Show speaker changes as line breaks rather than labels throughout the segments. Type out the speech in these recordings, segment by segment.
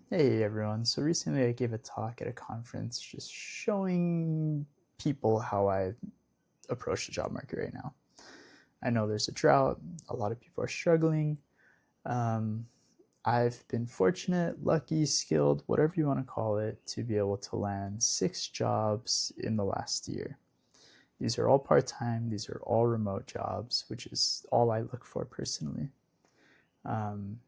Hey everyone, so recently I gave a talk at a conference just showing people how I approach the job market right now. I know there's a drought, a lot of people are struggling. Um, I've been fortunate, lucky, skilled, whatever you want to call it, to be able to land 6 jobs in the last year. These are all part time, these are all remote jobs, which is all I look for personally. Um,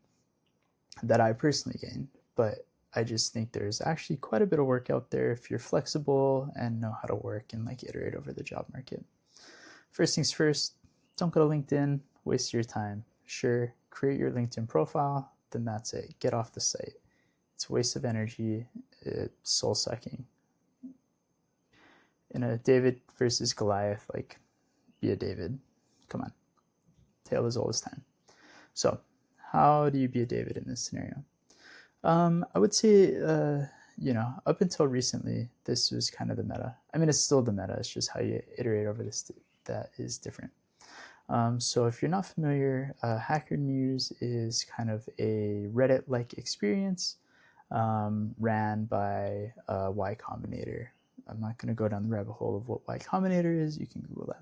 that I personally gained. But I just think there's actually quite a bit of work out there if you're flexible and know how to work and like iterate over the job market. First things first, don't go to LinkedIn, waste your time. Sure, create your LinkedIn profile, then that's it. Get off the site. It's a waste of energy, it's soul sucking. In a David versus Goliath, like, be a David. Come on. Tale as old as time. So, how do you be a David in this scenario? I would say, up until recently, this was kind of the meta. I mean, it's still the meta. It's just how you iterate over this that is different. So if you're not familiar, Hacker News is kind of a Reddit-like experience ran by Y Combinator. I'm not going to go down the rabbit hole of what Y Combinator is. You can Google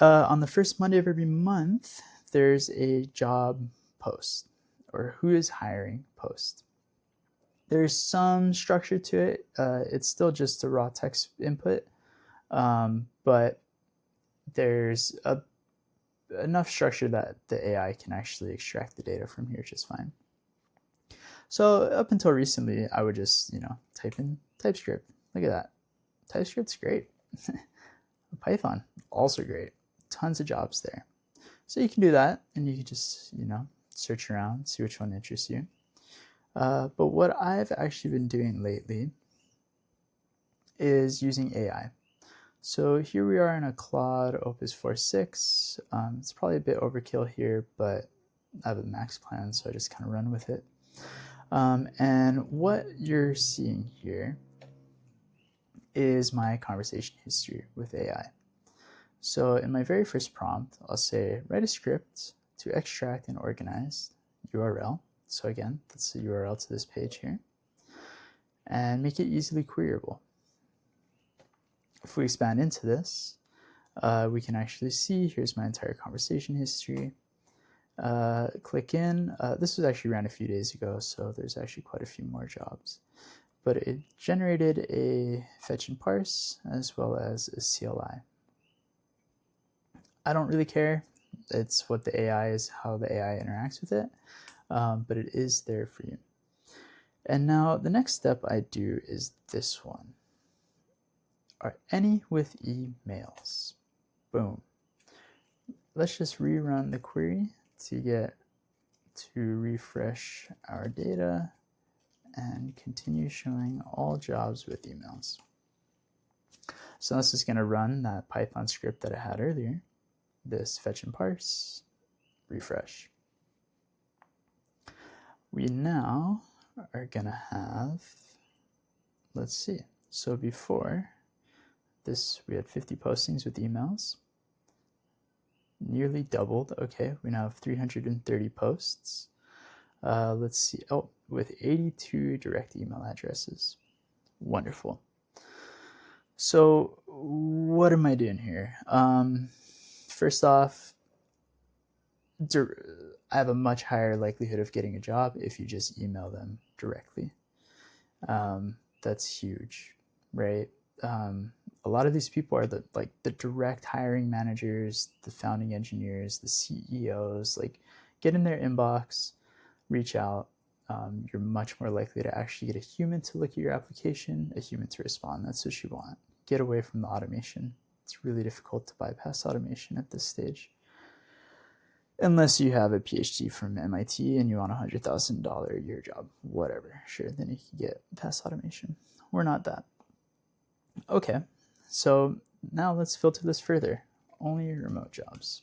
that. On the first Monday of every month, there's a job post or who is hiring post. There's some structure to it. It's still just a raw text input, but there's enough structure that the AI can actually extract the data from here just fine. So up until recently, I would just, type in TypeScript. Look at that. TypeScript's great. Python, also great. Tons of jobs there. So you can do that, and you can just, search around, see which one interests you. But what I've actually been doing lately is using AI. So here we are in a Claude Opus 4.6. It's probably a bit overkill here, but I have a max plan, so I just kind of run with it. And what you're seeing here is my conversation history with AI. So in my very first prompt, I'll say, write a script to extract and organize URL. So again, that's the URL to this page here. And make it easily queryable. If we expand into this, we can actually see, here's my entire conversation history. Click in. This was actually ran a few days ago, so there's actually quite a few more jobs. But it generated a fetch and parse as well as a CLI. I don't really care. It's what the AI is, how the AI interacts with it, but it is there for you. And now the next step I do is this one. Are any with emails? Boom. Let's just rerun the query to get to refresh our data and continue showing all jobs with emails. So this is going to run that Python script that I had earlier. This fetch and parse, refresh. We now are gonna have, let's see. So before this, we had 50 postings with emails, nearly doubled. Okay, we now have 330 posts. Let's see, with 82 direct email addresses. Wonderful. So what am I doing here? First off, I have a much higher likelihood of getting a job if you just email them directly. That's huge, right? A lot of these people are the direct hiring managers, the founding engineers, the CEOs. Like, get in their inbox, reach out. You're much more likely to actually get a human to look at your application, a human to respond. That's what you want. Get away from the automation. It's really difficult to bypass automation at this stage. Unless you have a PhD from MIT and you want a $100,000 a year job, whatever, sure, then you can get past automation. We're not that. Okay, so now let's filter this further. Only remote jobs.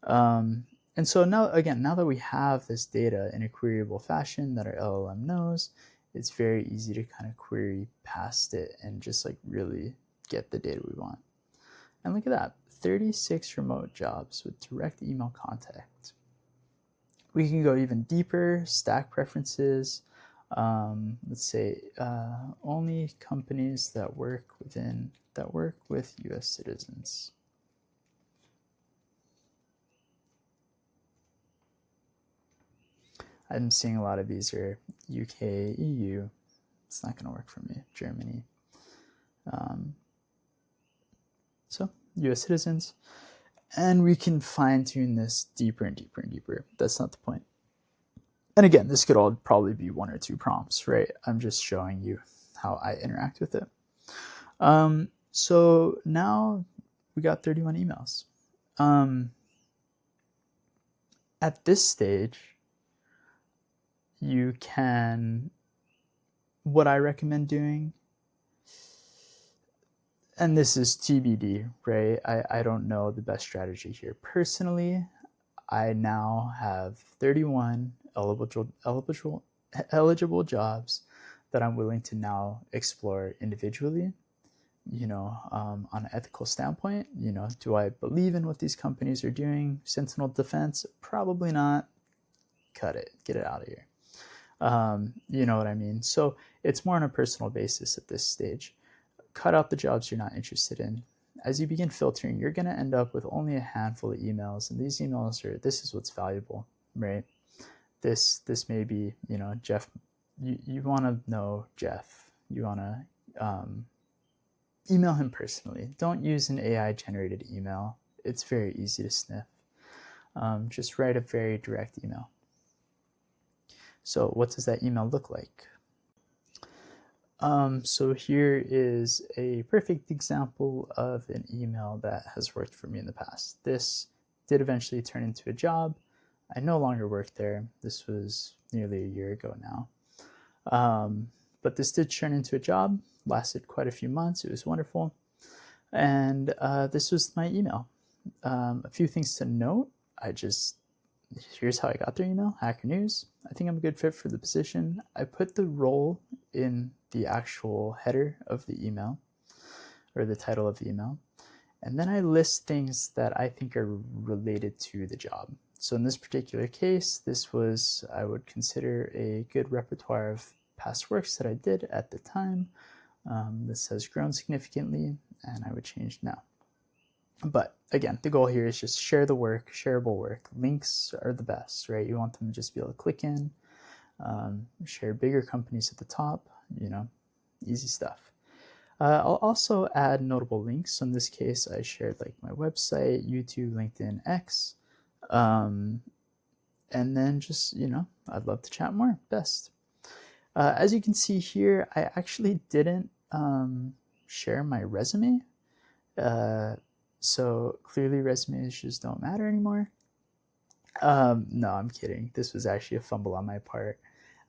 And so now, again, now that we have this data in a queryable fashion that our LLM knows, it's very easy to kind of query past it and just like really get the data we want. And look at that, 36 remote jobs with direct email contact. We can go even deeper, stack preferences. Let's say only companies that work with US citizens. I'm seeing a lot of these are UK, EU. It's not going to work for me. Germany. So US citizens. And we can fine tune this deeper and deeper and deeper. That's not the point. And again, this could all probably be 1 or 2 prompts, right? I'm just showing you how I interact with it. So now we got 31 emails. At this stage, you can, what I recommend doing, and this is TBD, right? I don't know the best strategy here. Personally, I now have 31 eligible jobs that I'm willing to now explore individually, on an ethical standpoint. Do I believe in what these companies are doing? Sentinel defense? Probably not. Cut it. Get it out of here. You know what I mean? So it's more on a personal basis at this stage. Cut out the jobs you're not interested in. As you begin filtering, you're going to end up with only a handful of emails, and these emails are, this is what's valuable, right? This may be, Jeff, you want to know Jeff. You want to email him personally. Don't use an AI-generated email. It's very easy to sniff. Just write a very direct email. So what does that email look like? So here is a perfect example of an email that has worked for me in the past. This did eventually turn into a job. I no longer work there. This was nearly a year ago now. But this did turn into a job, lasted quite a few months. It was wonderful. And this was my email. A few things to note. Here's how I got their email, Hacker News. I think I'm a good fit for the position. I put the role in the actual header of the email, or the title of the email. And then I list things that I think are related to the job. So in this particular case, this was, I would consider, a good repertoire of past works that I did at the time. This has grown significantly, and I would change now. But again, the goal here is just share the work, shareable work. Links are the best, right? You want them to just be able to click in, share bigger companies at the top, easy stuff. I'll also add notable links. So in this case, I shared like my website, YouTube, LinkedIn, X. And then just, I'd love to chat more, best. As you can see here, I actually didn't share my resume. So clearly resumes just don't matter anymore. No, I'm kidding. This was actually a fumble on my part.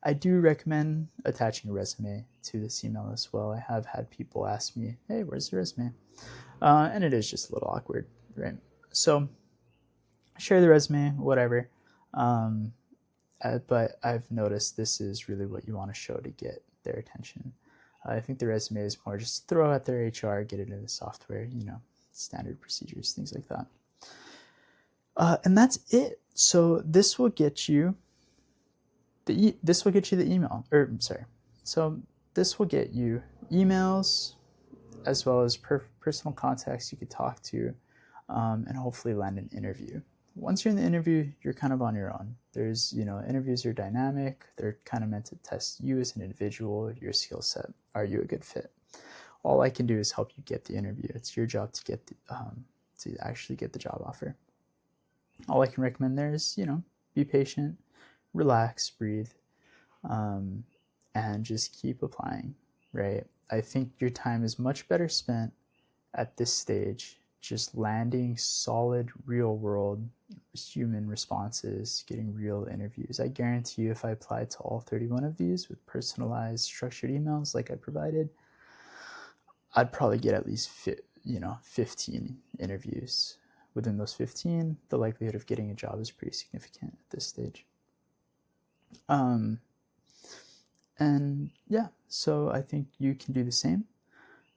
I do recommend attaching a resume to this email as well. I have had people ask me, hey, where's the resume? And it is just a little awkward, right? So share the resume, whatever. But I've noticed this is really what you want to show to get their attention. I think the resume is more just throw at their HR, get it into the software, standard procedures, things like that. And that's it. So this will get you the email, So this will get you emails as well as personal contacts you could talk to, and hopefully land an interview. Once you're in the interview, you're kind of on your own. There's, interviews are dynamic. They're kind of meant to test you as an individual, your skill set. Are you a good fit? All I can do is help you get the interview. It's your job to get to actually get the job offer. All I can recommend there is, be patient, relax, breathe, and just keep applying, right? I think your time is much better spent at this stage just landing solid real-world human responses, getting real interviews. I guarantee you if I applied to all 31 of these with personalized structured emails like I provided, I'd probably get at least 15 interviews. Within those 15, the likelihood of getting a job is pretty significant at this stage. And yeah, so I think you can do the same.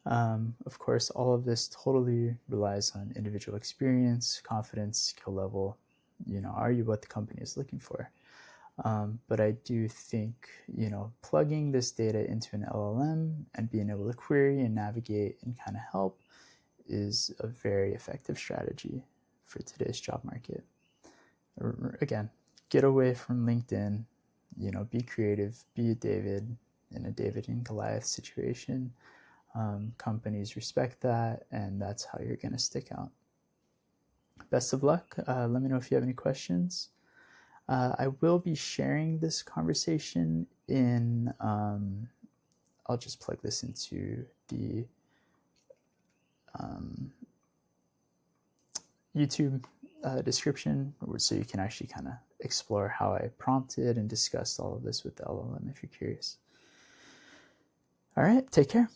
Of course, all of this totally relies on individual experience, confidence, skill level. Are you what the company is looking for? But I do think, plugging this data into an LLM and being able to query and navigate and kind of help is a very effective strategy for today's job market. Again, get away from LinkedIn, be creative, be a David in a David and Goliath situation. Companies respect that, and that's how you're going to stick out. Best of luck. Let me know if you have any questions. I will be sharing this conversation in, I'll just plug this into the YouTube description, so you can actually kind of explore how I prompted and discussed all of this with the LLM if you're curious. All right, take care.